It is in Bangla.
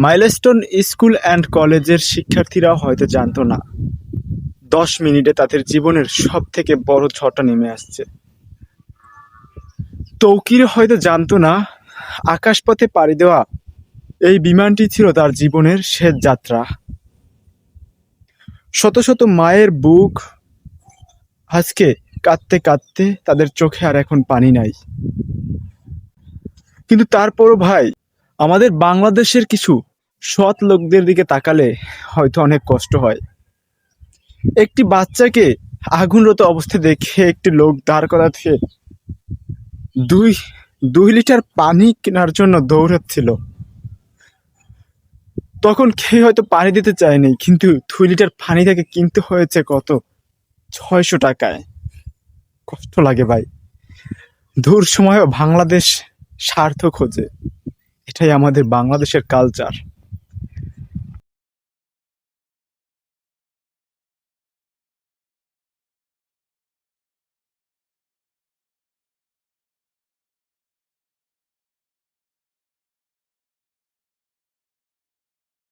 মাইলস্টোন স্কুল অ্যান্ড কলেজের শিক্ষার্থীরাও হয়তো জানতো না 10 মিনিটে তাদের জীবনের সব থেকে বড় ঝড়টা নেমে আসছে। তৌকির হয়তো জানতো না আকাশপথে পাড়ি দেওয়া এই বিমানটি ছিল তার জীবনের শেষ যাত্রা। শত শত মায়ের বুক আজকে কাঁদতে কাঁদতে তাদের চোখে আর এখন পানি নাই। কিন্তু তারপরও ভাই, আমাদের বাংলাদেশের কিছু সৎ লোকদের দিকে তাকালে হয়তো অনেক কষ্ট হয়। একটি বাচ্চাকে আগুনরত অবস্থায় দেখে একটি লোক দাঁড় করাতে দুই 2 লিটার পানি কেনার জন্য দৌড়াচ্ছিল। তখন কেউ হয়তো পানি দিতে চায়নি, কিন্তু 2 লিটার পানি তাকে কিনতে হয়েছে কত, 600 টাকায়। কষ্ট লাগে ভাই। দূর সময়ও বাংলাদেশ স্বার্থ খোঁজে, এটাই আমাদের বাংলাদেশের কালচার।